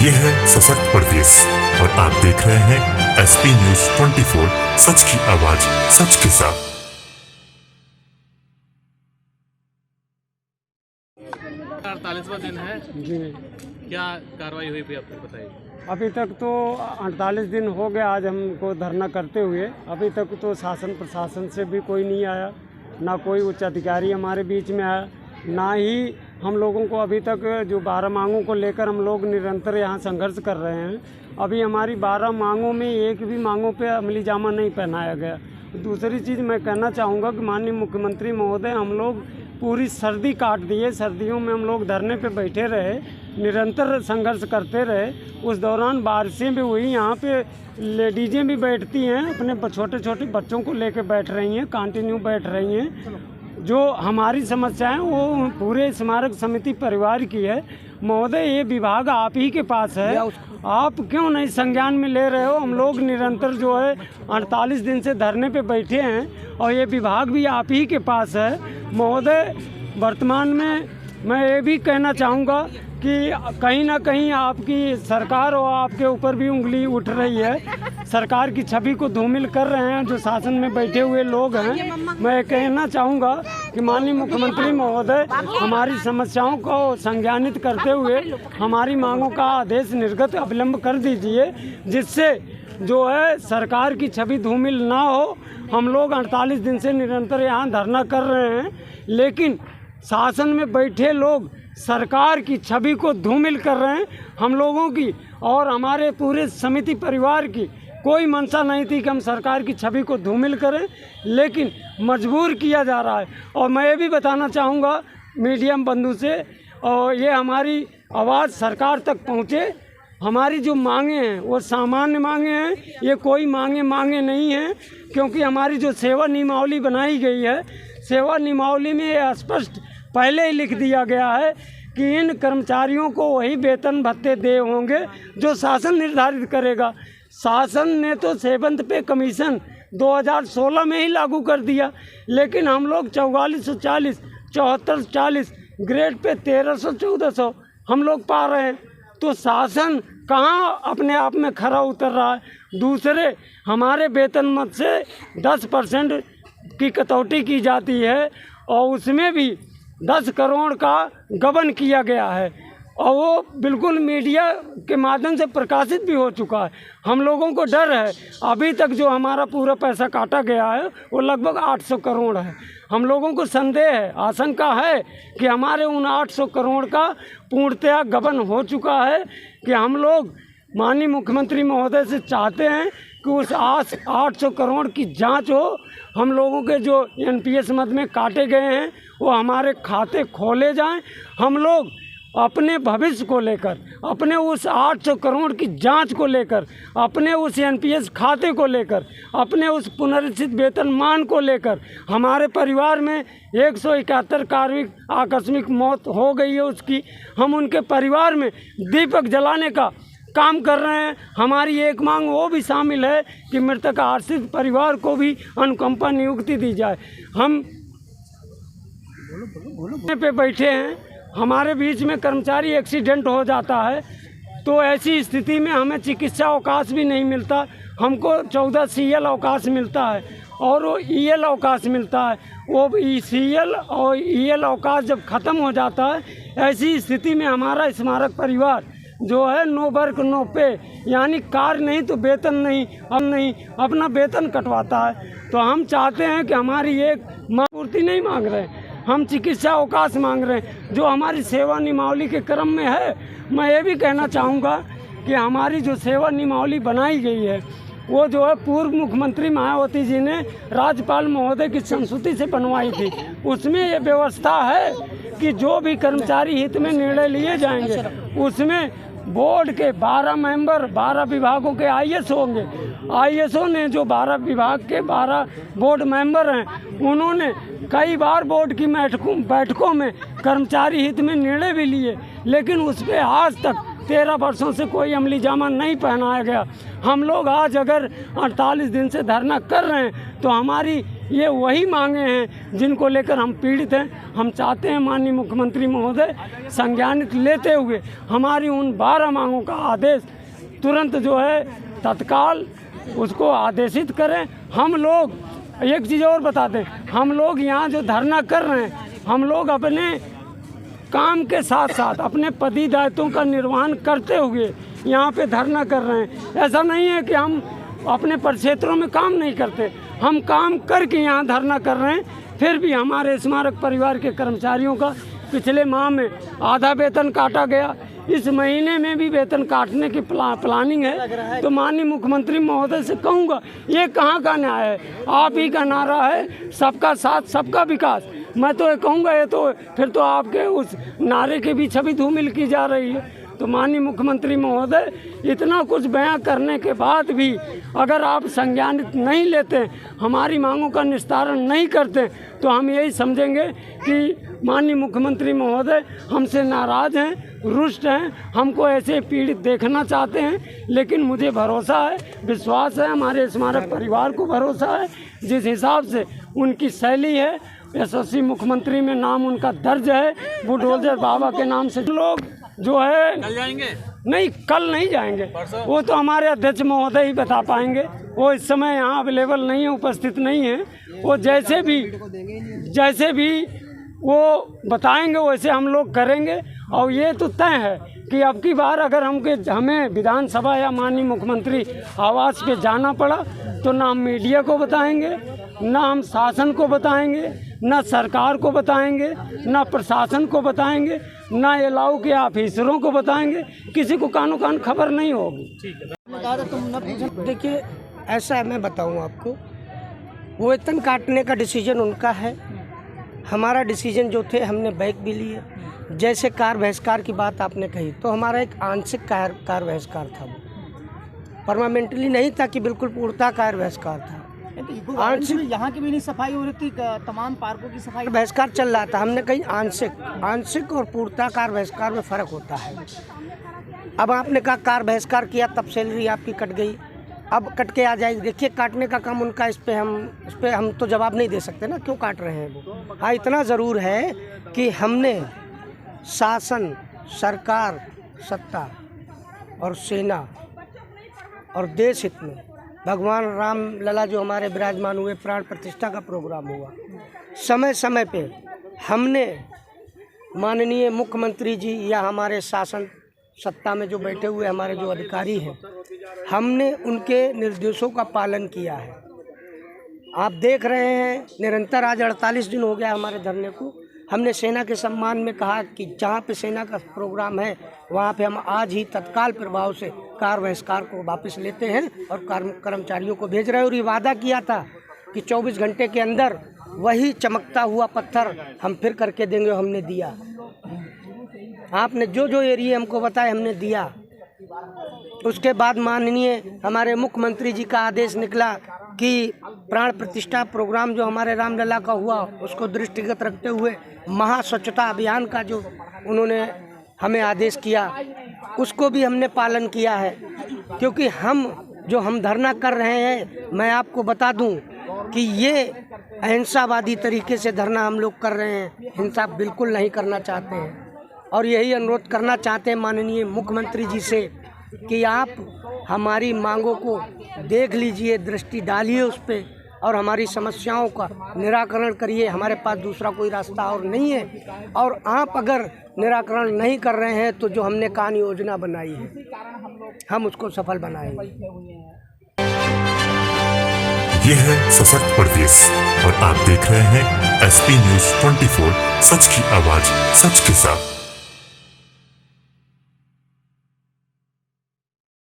ये है सशक्त प्रदेश और आप देख रहे हैं एसपी न्यूज 24, सच की आवाज सच के साथ। 48वां दिन है जी, क्या कार्रवाई हुई भी आपको बताइए। अभी तक तो 48 दिन हो गए आज हमको धरना करते हुए। अभी तक तो शासन प्रशासन से भी कोई नहीं आया, ना कोई उच्च अधिकारी हमारे बीच में आया, ना ही हम लोगों को अभी तक जो 12 मांगों को लेकर हम लोग निरंतर यहाँ संघर्ष कर रहे हैं। अभी हमारी 12 मांगों में एक भी मांगों पे अमली जामा नहीं पहनाया गया। दूसरी चीज़ मैं कहना चाहूँगा कि माननीय मुख्यमंत्री महोदय, हम लोग पूरी सर्दी काट दिए, सर्दियों में हम लोग धरने पे बैठे रहे, निरंतर संघर्ष करते रहे। उस दौरान बारिशें भी हुई, यहाँ पे लेडीज़ें भी बैठती हैं, अपने छोटे छोटे बच्चों को लेकर बैठ रही हैं, कंटिन्यू बैठ रही हैं। जो हमारी समस्याएं वो पूरे स्मारक समिति परिवार की है। महोदय, ये विभाग आप ही के पास है, आप क्यों नहीं संज्ञान में ले रहे हो? हम लोग निरंतर जो है 48 दिन से धरने पे बैठे हैं और ये विभाग भी आप ही के पास है। महोदय, वर्तमान में मैं ये भी कहना चाहूँगा कि कहीं ना कहीं आपकी सरकार और आपके ऊपर भी उंगली उठ रही है। सरकार की छवि को धूमिल कर रहे हैं जो शासन में बैठे हुए लोग हैं। मैं कहना चाहूँगा कि माननीय मुख्यमंत्री महोदय, हमारी समस्याओं को संज्ञानित करते हुए हमारी मांगों का आदेश निर्गत अविलंब कर दीजिए, जिससे जो है सरकार की छवि धूमिल ना हो। हम लोग 48 दिन से निरंतर यहाँ धरना कर रहे हैं, लेकिन शासन में बैठे लोग सरकार की छवि को धूमिल कर रहे हैं। हम लोगों की और हमारे पूरे समिति परिवार की कोई मंशा नहीं थी कि हम सरकार की छवि को धूमिल करें, लेकिन मजबूर किया जा रहा है। और मैं ये भी बताना चाहूँगा मीडियम बंधु से, और ये हमारी आवाज़ सरकार तक पहुँचे। हमारी जो मांगे हैं वो सामान्य मांगे हैं, ये कोई मांगे नहीं हैं, क्योंकि हमारी जो सेवा नियमावली बनाई गई है, सेवा नियमावली में ये स्पष्ट पहले ही लिख दिया गया है कि इन कर्मचारियों को वही वेतन भत्ते दे होंगे जो शासन निर्धारित करेगा। शासन ने तो सेवंत पे कमीशन 2016 में ही लागू कर दिया, लेकिन हम लोग 4440, 7440 ग्रेड पे 1300-1400 हम लोग पा रहे हैं। तो शासन कहाँ अपने आप में खरा उतर रहा है? दूसरे हमारे वेतन मद से 10% की कटौती की जाती है और उसमें भी 10 करोड़ का गबन किया गया है, और वो बिल्कुल मीडिया के माध्यम से प्रकाशित भी हो चुका है। हम लोगों को डर है, अभी तक जो हमारा पूरा पैसा काटा गया है वो लगभग 800 करोड़ है। हम लोगों को संदेह है, आशंका है कि हमारे उन 800 करोड़ का पूर्णतया गबन हो चुका है। कि हम लोग माननीय मुख्यमंत्री महोदय से चाहते हैं कि उस 800 करोड़ की जांच हो। हम लोगों के जो एनपीएस मद में काटे गए हैं वो हमारे खाते खोले जाएं। हम लोग अपने भविष्य को लेकर, अपने उस 800 करोड़ की जांच को लेकर, अपने उस एनपीएस खाते को लेकर, अपने उस पुनरीक्षित वेतनमान को लेकर, हमारे परिवार में 171 कार्मिक आकस्मिक मौत हो गई है उसकी, हम उनके परिवार में दीपक जलाने का काम कर रहे हैं। हमारी एक मांग वो भी शामिल है कि मृतक आश्रित परिवार को भी अनुकंपा नियुक्ति दी जाए। हम पे बैठे हैं, हमारे बीच में कर्मचारी एक्सीडेंट हो जाता है तो ऐसी स्थिति में हमें चिकित्सा अवकाश भी नहीं मिलता। हमको 14 CL अवकाश मिलता है और वो EL अवकाश मिलता है। वो CL और EL अवकाश जब ख़त्म हो जाता है, ऐसी स्थिति में हमारा स्मारक परिवार जो है नो वर्क नो पे, यानी कार्य नहीं तो वेतन नहीं, हम नहीं अपना वेतन कटवाता है। तो हम चाहते हैं कि हमारी एक पूर्ति नहीं मांग रहे हैं, हम चिकित्सा अवकाश मांग रहे हैं जो हमारी सेवा नियमावली के क्रम में है। मैं ये भी कहना चाहूँगा कि हमारी जो सेवा नियमावली बनाई गई है वो जो है पूर्व मुख्यमंत्री मायावती जी ने राज्यपाल महोदय की संस्तुति से बनवाई थी। उसमें ये व्यवस्था है कि जो भी कर्मचारी हित में निर्णय लिए जाएंगे उसमें बोर्ड के 12 मेंबर 12 विभागों के IAS होंगे। IASओं ने जो 12 विभाग के 12 बोर्ड मेंबर हैं, उन्होंने कई बार बोर्ड की बैठकों में कर्मचारी हित में निर्णय भी लिए, लेकिन उस पर आज तक 13 वर्षों से कोई अमली जामा नहीं पहनाया गया। हम लोग आज अगर 48 दिन से धरना कर रहे हैं तो हमारी ये वही मांगे हैं जिनको लेकर हम पीड़ित हैं। हम चाहते हैं माननीय मुख्यमंत्री महोदय संज्ञानित लेते हुए हमारी उन 12 मांगों का आदेश तुरंत जो है तत्काल उसको आदेशित करें। हम लोग एक चीज़ और बता दें, हम लोग यहाँ जो धरना कर रहे हैं, हम लोग अपने काम के साथ साथ अपने पति दायित्वों का निर्वहन करते हुए यहाँ पे धरना कर रहे हैं। ऐसा नहीं है कि हम अपने परिक्षेत्रों में काम नहीं करते, हम काम करके यहाँ धरना कर रहे हैं। फिर भी हमारे स्मारक परिवार के कर्मचारियों का पिछले माह में आधा वेतन काटा गया, इस महीने में भी वेतन काटने की प्लानिंग है। तो माननीय मुख्यमंत्री महोदय से कहूँगा, ये कहाँ का न्याय है? आप ही का नारा है सबका साथ सबका विकास। मैं तो ये कहूँगा, ये तो फिर तो आपके उस नारे के बीच अभी धूमिल की जा रही है। तो माननीय मुख्यमंत्री महोदय, इतना कुछ बयां करने के बाद भी अगर आप संज्ञानित नहीं लेते, हमारी मांगों का निस्तारण नहीं करते, तो हम यही समझेंगे कि माननीय मुख्यमंत्री महोदय हमसे नाराज़ हैं, रुष्ट हैं, हमको ऐसे पीड़ित देखना चाहते हैं। लेकिन मुझे भरोसा है, विश्वास है, हमारे स्मारक परिवार को भरोसा है, जिस हिसाब से उनकी शैली है, यशस्वी मुख्यमंत्री में नाम उनका दर्ज है, बुलडोजर बाबा के नाम से लोग जो है कल जाएंगे? नहीं, कल नहीं जाएंगे, वो तो हमारे अध्यक्ष महोदय ही बता पाएंगे। वो इस समय यहाँ अवेलेबल नहीं है, उपस्थित नहीं है। वो जैसे भी वो बताएंगे वैसे हम लोग करेंगे। और ये तो तय है कि अब की बार अगर हमें विधानसभा या माननीय मुख्यमंत्री आवास पे जाना पड़ा तो ना हम मीडिया को बताएंगे, ना हम शासन को बताएंगे, ना सरकार को बताएंगे, ना प्रशासन को बताएंगे, ना एलाऊ के ऑफिसरों को बताएंगे। किसी को कानो कान खबर नहीं होगी। देखिए, ऐसा है, मैं बताऊं आपको, वेतन काटने का डिसीजन उनका है। हमारा डिसीजन जो थे हमने बैक भी लिए। जैसे कार बहिष्कार की बात आपने कही, तो हमारा एक आंशिक कार बहिष्कार था, वो परमानेंटली नहीं था कि बिल्कुल पूर्णतः कार बहिष्कार था। यहाँ की भी नहीं सफाई हो रही थी, तमाम पार्कों की सफाई बहिष्कार चल रहा था। हमने कही आंशिक और पूर्णतः कार बहिष्कार में फ़र्क होता है। अब आपने कहा कार बहिष्कार किया, तब सैलरी आपकी कट गई, अब कट के आ जाएगी। देखिए, काटने का काम उनका, इस पे हम तो जवाब नहीं दे सकते ना, क्यों काट रहे हैं वो। हाँ, इतना ज़रूर है कि हमने शासन, सरकार, सत्ता और सेना और देश हित में भगवान राम लला जो हमारे विराजमान हुए, प्राण प्रतिष्ठा का प्रोग्राम हुआ, समय समय पे हमने माननीय मुख्यमंत्री जी या हमारे शासन सत्ता में जो बैठे हुए हमारे जो अधिकारी हैं, हमने उनके निर्देशों का पालन किया है। आप देख रहे हैं, निरंतर आज 48 दिन हो गया हमारे धरने को। हमने सेना के सम्मान में कहा कि जहाँ पे सेना का प्रोग्राम है वहाँ पे हम आज ही तत्काल प्रभाव से कार बहिष्कार को वापस लेते हैं और कर्मचारियों को भेज रहे हैं। और ये वादा किया था कि 24 घंटे के अंदर वही चमकता हुआ पत्थर हम फिर करके देंगे, हमने दिया। आपने जो एरिया हमको बताए हमने दिया। उसके बाद माननीय हमारे मुख्यमंत्री जी का आदेश निकला कि प्राण प्रतिष्ठा प्रोग्राम जो हमारे रामलला का हुआ, उसको दृष्टिगत रखते हुए महास्वच्छता अभियान का जो उन्होंने हमें आदेश किया, उसको भी हमने पालन किया है। क्योंकि हम धरना कर रहे हैं, मैं आपको बता दूं कि ये अहिंसावादी तरीके से धरना हम लोग कर रहे हैं, हिंसा बिल्कुल नहीं करना चाहते हैं। और यही अनुरोध करना चाहते हैं माननीय मुख्यमंत्री जी से कि आप हमारी मांगों को देख लीजिए, दृष्टि डालिए उस पर और हमारी समस्याओं का निराकरण करिए। हमारे पास दूसरा कोई रास्ता और नहीं है। और आप अगर निराकरण नहीं कर रहे हैं तो जो हमने कार्य योजना बनाई है हम उसको सफल बनाएंगे। ये है सशक्त प्रदेश और आप देख रहे हैं SP News 24, सच की आवाज सच के साथ।